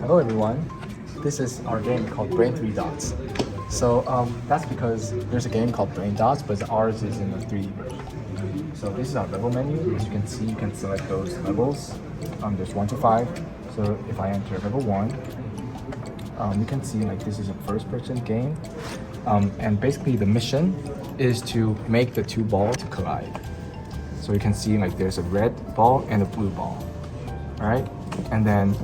Hello everyone, this is our game called Brain3Dots. So that's because there's a game called Brain Dots, but ours is in the 3D version. So this is our level menu. As you can see, you can select those levels. There's 1 to 5. So if I enter level 1, you can see like this is a first-person game. And basically the mission is to make the two balls to collide. So you can see like there's a red ball and a blue ball. All right, and then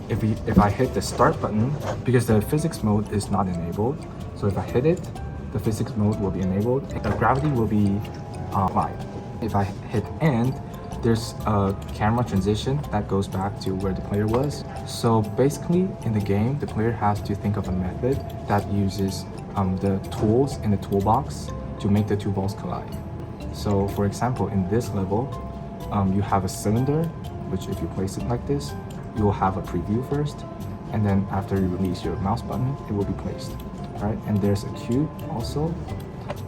if I hit the start button, because the physics mode is not enabled, so if I hit it, the physics mode will be enabled. The gravity will be applied. If I hit end, there's a camera transition that goes back to where the player was. So basically, in the game, the player has to think of a method that uses the tools in the toolbox to make the two balls collide. So for example, in this level, you have a cylinder, which if you place it like this, you will have a preview first, and then after you release your mouse button, it will be placed, right? And there's a cube also,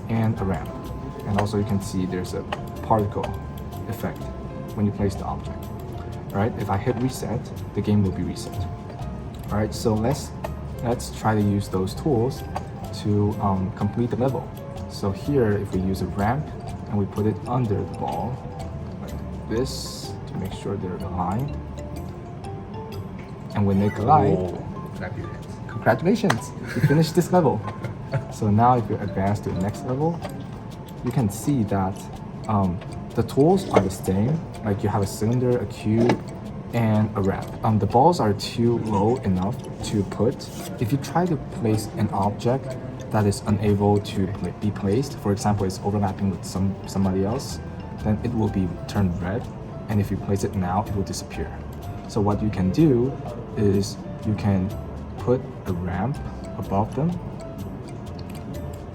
and a ramp. And also you can see there's a particle effect when you place the object, right? If I hit reset, the game will be reset. All right, so let's try to use those tools to complete the level. So here, if we use a ramp and we put it under the ball, like this, to make sure they're aligned. And when they collide, congratulations, you finished this level. So now if you advance to the next level, you can see that the tools are the same. Like you have a cylinder, a cube, and a ramp. The balls are too low enough to put. If you try to place an object that is unable to be placed, for example, it's overlapping with somebody else, then it will be turned red. And if you place it now, it will disappear. So what you can do is you can put a ramp above them,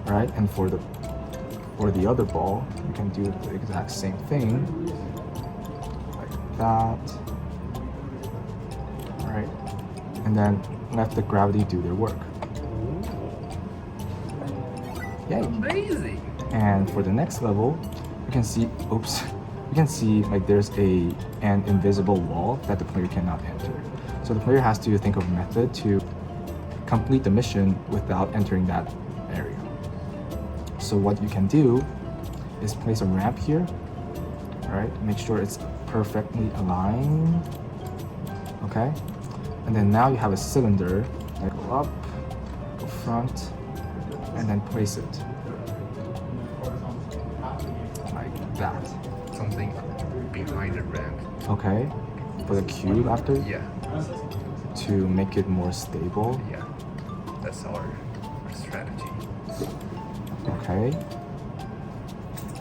right? And for the other ball, you can do the exact same thing, like that, all right? And then let the gravity do their work. Yay! Amazing! And for the next level, you can see, oops. You can see like there's an invisible wall that the player cannot enter. So the player has to think of a method to complete the mission without entering that area. So what you can do is place a ramp here, all right? Make sure it's perfectly aligned, okay? And then now you have a cylinder that go up, go front, and then place it like that. Something behind the ramp. Okay, for the cube after? Yeah. To make it more stable? Yeah. That's our strategy. Okay.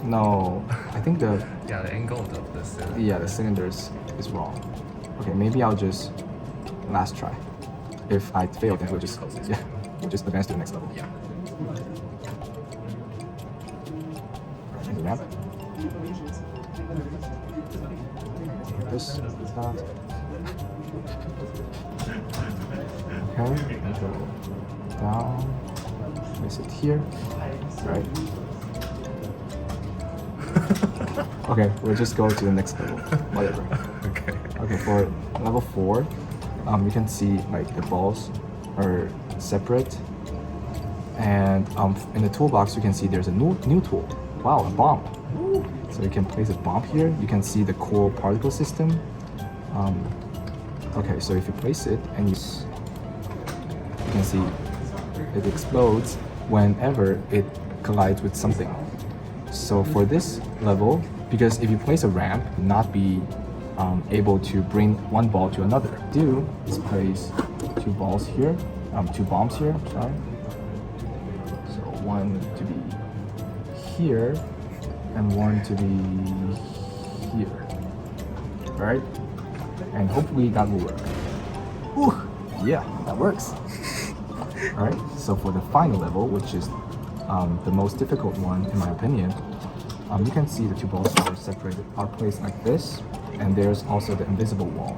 No, I think the angle of the cylinder. Yeah, the cylinders is wrong. Okay, maybe I'll just last try. If I fail, then we'll just advance to the next level. Yeah. And the ramp. This, that. Okay, and go down, place it here, right? Okay, we'll just go to the next level, whatever. Okay, for level 4, you can see like the balls are separate, and in the toolbox you can see there's a new tool. Wow, a bomb. So you can place a bomb here. You can see the core particle system. Okay, so if you place it and you can see it explodes whenever it collides with something. So for this level, because if you place a ramp, you'll not be able to bring one ball to another. Do is place two bombs here, sorry. So one to be here, and one to be here, right? And hopefully that will work. Whew, yeah, that works. All right, so for the final level, which is the most difficult one in my opinion, you can see the two balls are placed like this, and there's also the invisible wall.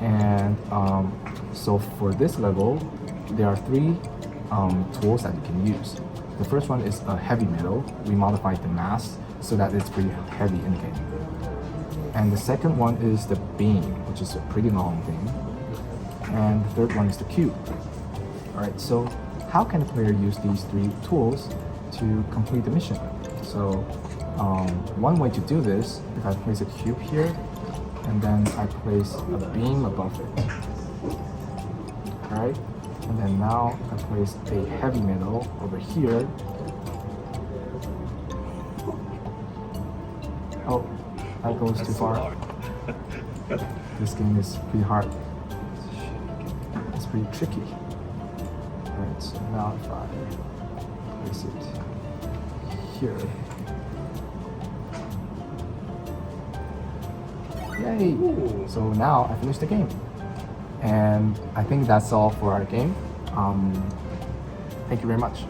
And so for this level, there are 3 tools that you can use. The first one is a heavy metal. We modified the mass so that it's pretty heavy in the game. And the second one is the beam, which is a pretty long thing. and the third one is the cube. All right, so how can the player use these three tools to complete the mission? So one way to do this, if I place a cube here, and then I place a beam above it. All right, and then now I place a heavy metal over here. Oh, that goes too far. This game is pretty hard. It's pretty tricky. Alright, so now if I place it here. Yay! Ooh. So now I finished the game. And I think that's all for our game. Thank you very much.